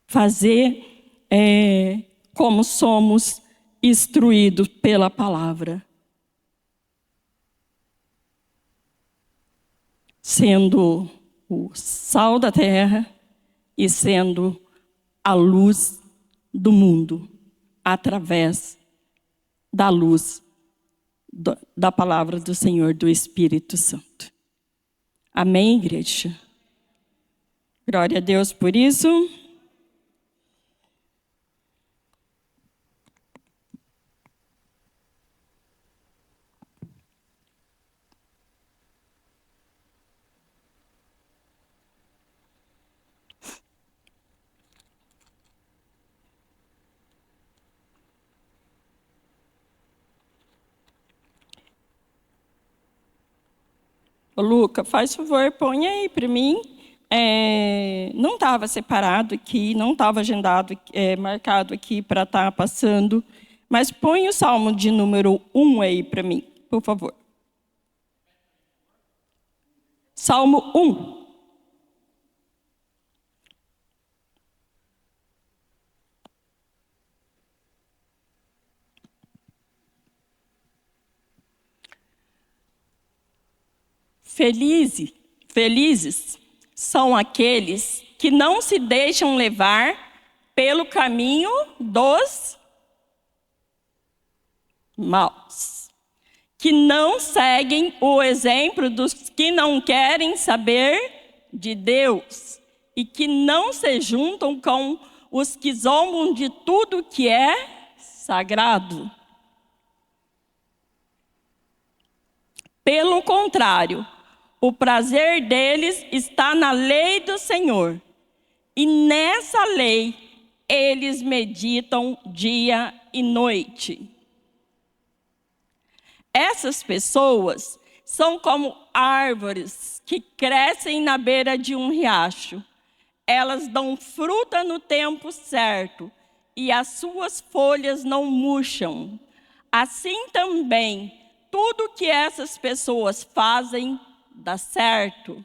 Fazer como somos instruídos pela palavra. Sendo o sal da terra e sendo a luz do mundo, através da luz da palavra do Senhor, do Espírito Santo. Amém, igreja? Glória a Deus por isso. Ô, Luca, faz favor, põe aí para mim. Não estava separado aqui, não estava agendado, marcado aqui para estar passando, mas põe o Salmo de número 1 aí para mim, por favor. Salmo 1. Felizes são aqueles que não se deixam levar pelo caminho dos maus, que não seguem o exemplo dos que não querem saber de Deus e que não se juntam com os que zombam de tudo que é sagrado. Pelo contrário, o prazer deles está na lei do Senhor, e nessa lei eles meditam dia e noite. Essas pessoas são como árvores que crescem na beira de um riacho. Elas dão fruta no tempo certo, e as suas folhas não murcham. Assim também, tudo que essas pessoas fazem dá certo.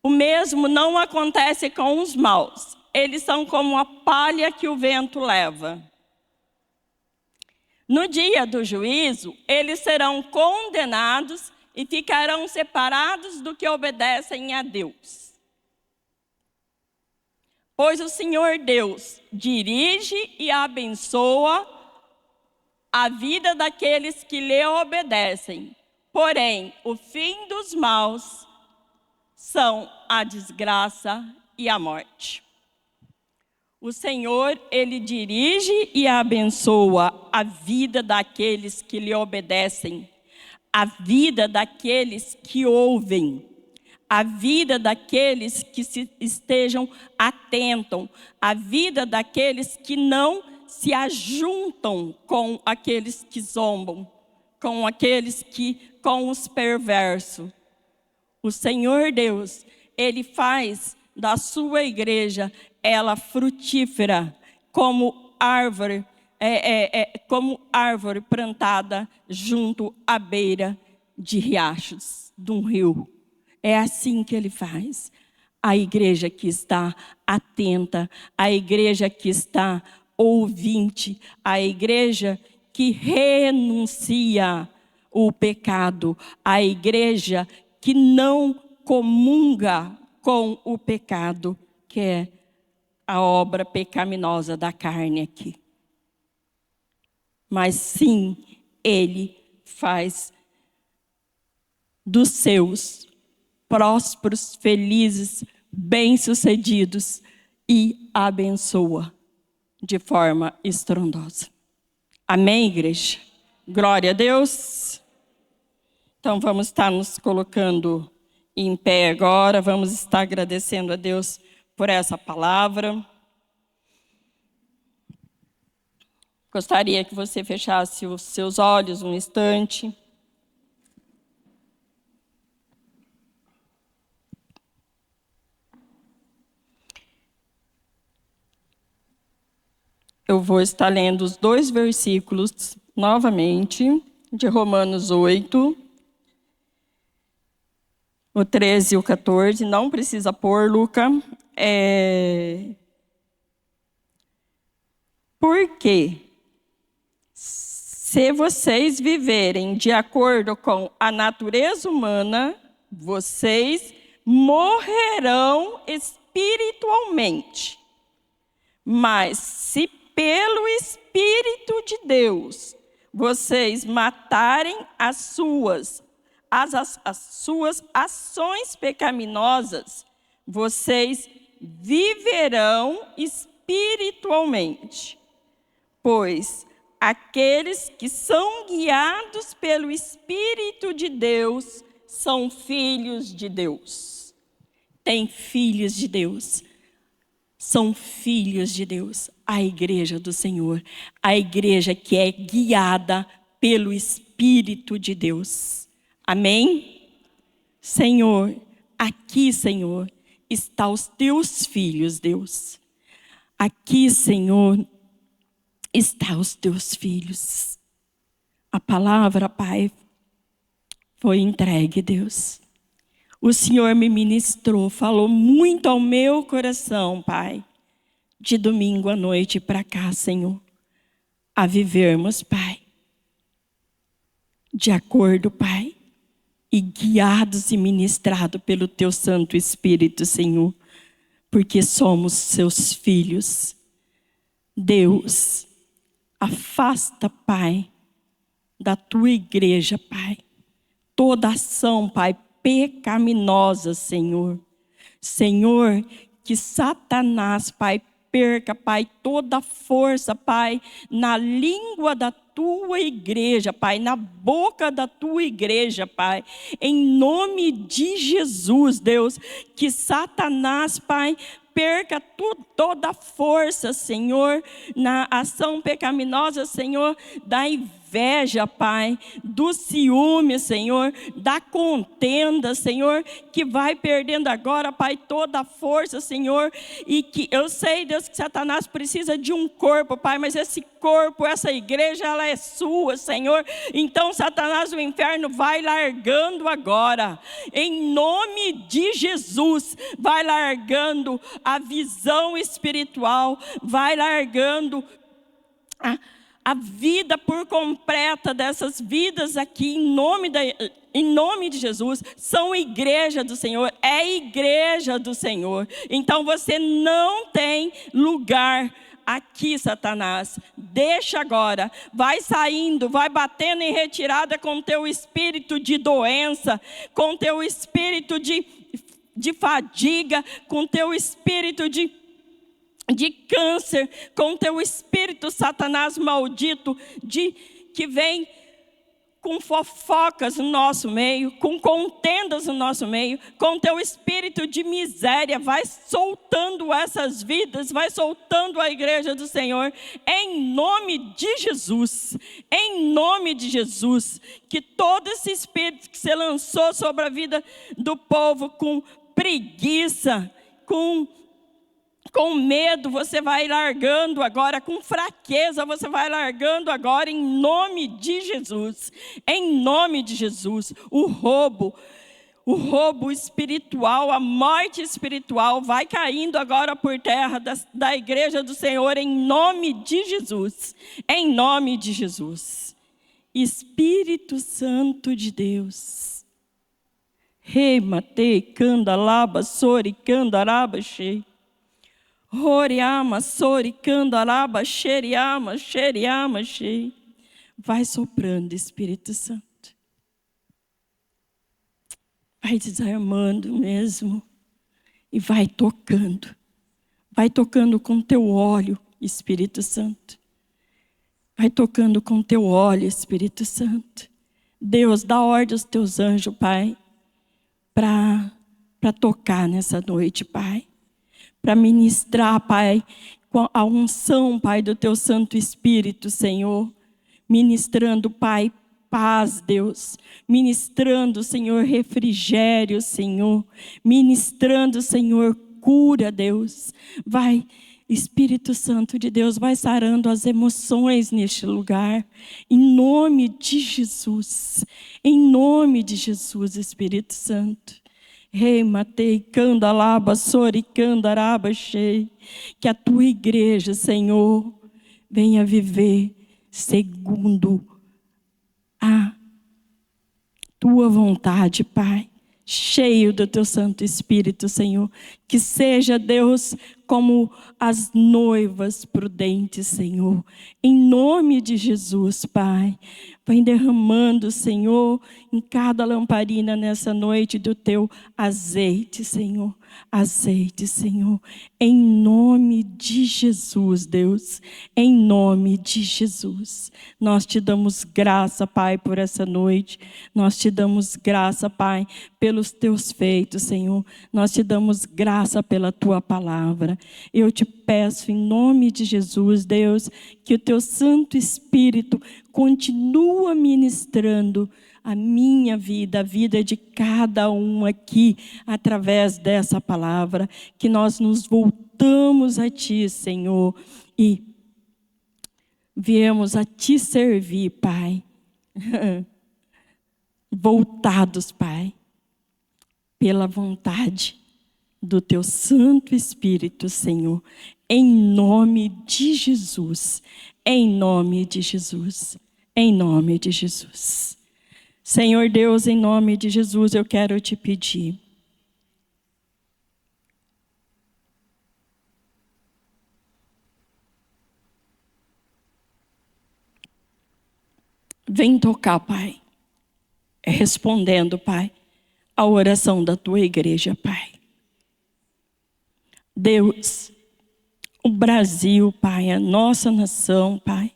O mesmo não acontece com os maus. Eles são como a palha que o vento leva. No dia do juízo, eles serão condenados e ficarão separados do que obedecem a Deus. Pois o Senhor Deus dirige e abençoa a vida daqueles que lhe obedecem. Porém, o fim dos maus são a desgraça e a morte. O Senhor, Ele dirige e abençoa a vida daqueles que lhe obedecem, a vida daqueles que ouvem, a vida daqueles que estejam atentos, a vida daqueles que não se ajuntam com aqueles que zombam, com os perversos. O Senhor Deus, Ele faz da sua igreja ela frutífera, como árvore plantada junto à beira de riachos, de um rio. É assim que Ele faz. A igreja que está atenta, a igreja que está ouvinte, a igreja que renuncia o pecado, a igreja que não comunga com o pecado, que é a obra pecaminosa da carne aqui. Mas sim, Ele faz dos seus prósperos, felizes, bem-sucedidos e abençoa de forma estrondosa. Amém, igreja? Glória a Deus. Então vamos estar nos colocando em pé agora, vamos estar agradecendo a Deus por essa palavra. Gostaria que você fechasse os seus olhos um instante. Eu vou estar lendo os 2 versículos novamente, de Romanos 8, o 13 e o 14. Não precisa pôr, Luca. Porque se vocês viverem de acordo com a natureza humana, vocês morrerão espiritualmente. Mas se pelo Espírito de Deus vocês matarem as suas ações pecaminosas, vocês viverão espiritualmente. Pois aqueles que são guiados pelo Espírito de Deus são filhos de Deus. Tem filhos de Deus. São filhos de Deus. A igreja do Senhor. A igreja que é guiada pelo Espírito de Deus. Amém? Senhor, aqui, Senhor, estão os teus filhos, Deus. Aqui, Senhor, estão os teus filhos. A palavra, Pai, foi entregue, Deus. O Senhor me ministrou, falou muito ao meu coração, Pai, de domingo à noite para cá, Senhor, a vivermos, Pai, de acordo, Pai, e guiados e ministrados pelo Teu Santo Espírito, Senhor, porque somos Seus filhos. Deus, afasta, Pai, da Tua igreja, Pai, toda ação, Pai, pecaminosa, Senhor. Senhor, que Satanás, Pai, perca, Pai, toda força, Pai, na língua da Tua igreja, Pai, na boca da Tua igreja, Pai, em nome de Jesus, Deus, que Satanás, Pai, perca toda a força, Senhor, na ação pecaminosa, Senhor, da inveja, Pai, do ciúme, Senhor, da contenda, Senhor, que vai perdendo agora, Pai, toda a força, Senhor, e que eu sei, Deus, que Satanás precisa de um corpo, Pai, mas esse corpo, essa igreja, ela é sua, Senhor. Então, Satanás, o inferno vai largando agora, em nome de Jesus, vai largando a visão espiritual, vai largando a vida por completa dessas vidas aqui, em nome de Jesus. São igreja do Senhor, é igreja do Senhor. Então você não tem lugar aqui, Satanás. Deixa agora, vai saindo, vai batendo em retirada com teu espírito de doença, com teu espírito de fadiga, com teu espírito de câncer, com teu espírito, Satanás maldito, que vem com fofocas no nosso meio, com contendas no nosso meio, com teu espírito de miséria, vai soltando essas vidas, vai soltando a igreja do Senhor, em nome de Jesus, em nome de Jesus, que todo esse espírito que se lançou sobre a vida do povo com preguiça, com medo, você vai largando agora, com fraqueza, você vai largando agora, em nome de Jesus. Em nome de Jesus, o roubo espiritual, a morte espiritual, vai caindo agora por terra da igreja do Senhor, em nome de Jesus. Em nome de Jesus. Espírito Santo de Deus. Remate, candalaba, sori, candaraba, shei. Roriama, sori, candaraba, xeriama, xeriama, xei. Vai soprando, Espírito Santo. Vai desarmando mesmo. E vai tocando. Vai tocando com teu óleo, Espírito Santo. Vai tocando com teu óleo, Espírito Santo. Deus, dá ordem aos teus anjos, Pai, para tocar nessa noite, Pai. Para ministrar, Pai, com a unção, Pai, do Teu Santo Espírito, Senhor. Ministrando, Pai, paz, Deus. Ministrando, Senhor, refrigério, Senhor. Ministrando, Senhor, cura, Deus. Vai, Espírito Santo de Deus, vai sarando as emoções neste lugar. Em nome de Jesus. Em nome de Jesus, Espírito Santo. Rei, matei, candalaba, sori, candaraba, chei. Que a tua igreja, Senhor, venha viver segundo a tua vontade, Pai. Cheio do teu Santo Espírito, Senhor. Que seja, Deus, como as noivas prudentes, Senhor. Em nome de Jesus, Pai. Vem derramando, Senhor, em cada lamparina nessa noite do teu azeite, Senhor. Azeite, Senhor. Em nome de Jesus, Deus. Em nome de Jesus. Nós te damos graça, Pai, por essa noite. Nós te damos graça, Pai, pelos teus feitos, Senhor. Nós te damos graça pela tua palavra. Eu te peço, em nome de Jesus, Deus, que o teu Santo Espírito continua ministrando a minha vida, a vida de cada um aqui, através dessa palavra, que nós nos voltamos a Ti, Senhor, e viemos a Te servir, Pai, voltados, Pai, pela vontade do Teu Santo Espírito, Senhor, em nome de Jesus, em nome de Jesus, em nome de Jesus. Senhor Deus, em nome de Jesus, eu quero te pedir. Vem tocar, Pai, respondendo, Pai, a oração da tua igreja, Pai. Deus, o Brasil, Pai, a nossa nação, Pai,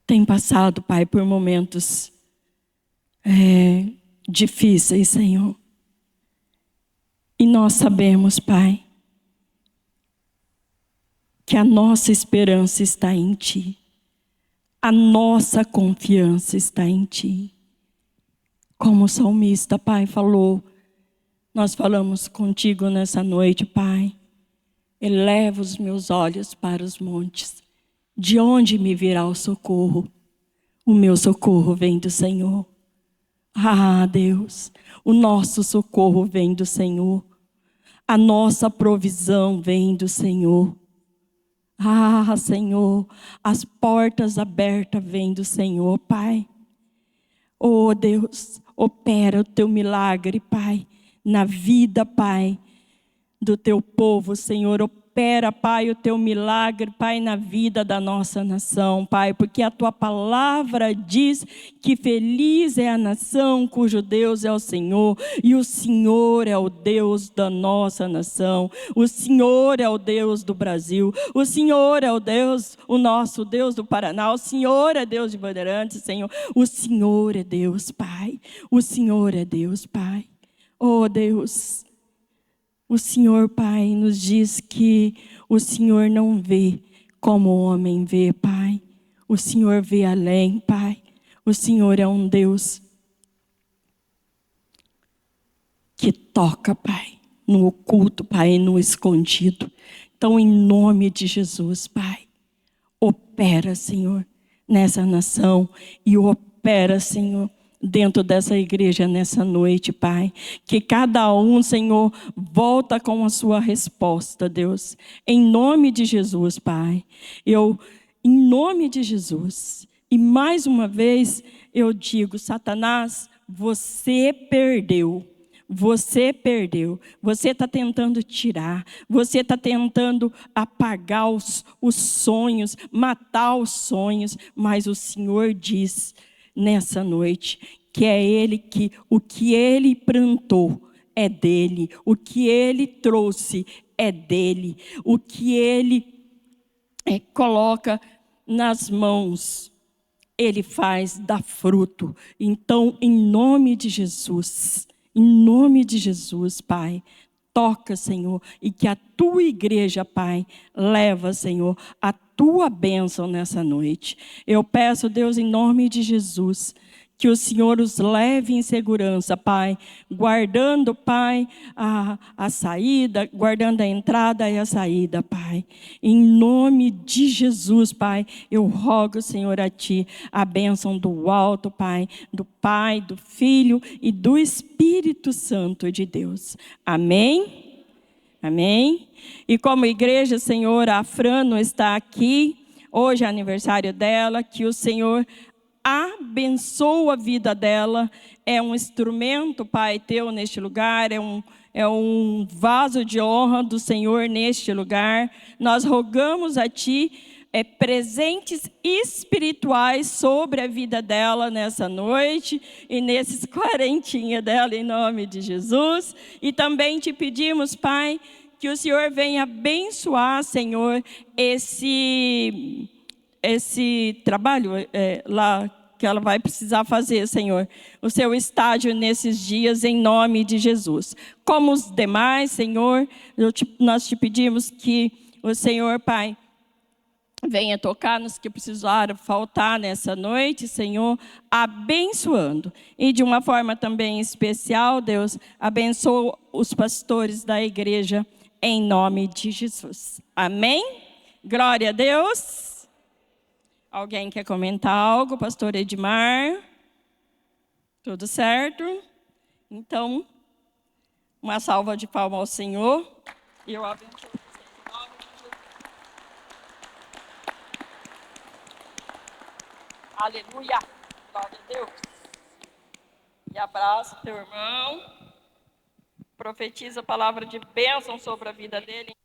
tem passado, Pai, por momentos difíceis, Senhor. E nós sabemos, Pai, que a nossa esperança está em Ti. A nossa confiança está em Ti. Como o salmista, Pai, falou, nós falamos contigo nessa noite, Pai. Eleva os meus olhos para os montes. De onde me virá o socorro? O meu socorro vem do Senhor. Ah, Deus, o nosso socorro vem do Senhor. A nossa provisão vem do Senhor. Ah, Senhor, as portas abertas vêm do Senhor, Pai. Oh, Deus, opera o teu milagre, Pai, na vida, Pai, do teu povo, Senhor. Opera, Pai, o teu milagre, Pai, na vida da nossa nação, Pai, porque a tua palavra diz que feliz é a nação cujo Deus é o Senhor, e o Senhor é o Deus da nossa nação, o Senhor é o Deus do Brasil, o Senhor é o Deus, o nosso Deus do Paraná, o Senhor é Deus de Bandeirantes, Senhor, o Senhor é Deus, Pai, o Senhor é Deus, Pai. Oh, Deus, o Senhor, Pai, nos diz que o Senhor não vê como o homem vê, Pai. O Senhor vê além, Pai. O Senhor é um Deus que toca, Pai, no oculto, Pai, no escondido. Então, em nome de Jesus, Pai, opera, Senhor, nessa nação e opera, Senhor, dentro dessa igreja nessa noite, Pai. Que cada um, Senhor, volta com a sua resposta, Deus. Em nome de Jesus, Pai. Em nome de Jesus. E mais uma vez, eu digo, Satanás, você perdeu. Você perdeu, você está tentando tirar, você está tentando apagar os sonhos, matar os sonhos, mas o Senhor diz nessa noite que é Ele que o que Ele plantou é dele, o que Ele trouxe é dele, o que Ele coloca nas mãos Ele faz dar fruto. Então, em nome de Jesus, Pai, toca, Senhor, e que a tua igreja, Pai, leva, Senhor, a tua bênção nessa noite. Eu peço, Deus, em nome de Jesus, que o Senhor os leve em segurança, Pai, guardando, Pai, a saída, guardando a entrada e a saída, Pai. Em nome de Jesus, Pai, eu rogo, Senhor, a Ti, a bênção do alto, Pai, do Filho e do Espírito Santo de Deus. Amém? Amém? E como igreja, Senhor, a Fran não está aqui, hoje é aniversário dela, que o Senhor abençoa a vida dela, é um instrumento, Pai, teu neste lugar, é um vaso de honra do Senhor neste lugar. Nós rogamos a Ti presentes espirituais sobre a vida dela nessa noite e nesses 40 dela, em nome de Jesus. E também te pedimos, Pai, que o Senhor venha abençoar, Senhor, esse trabalho lá que ela vai precisar fazer, Senhor, o seu estágio nesses dias, em nome de Jesus. Como os demais, Senhor, nós te pedimos que o Senhor, Pai, venha tocar nos que precisaram faltar nessa noite, Senhor, abençoando. E de uma forma também especial, Deus, abençoa os pastores da igreja, em nome de Jesus. Amém? Glória a Deus. Alguém quer comentar algo? Pastor Edmar? Tudo certo? Então, uma salva de palmas ao Senhor. E eu abençoo você em nome de Jesus. Aleluia! Glória a Deus. E abraça teu irmão. Profetiza a palavra de bênção sobre a vida dele.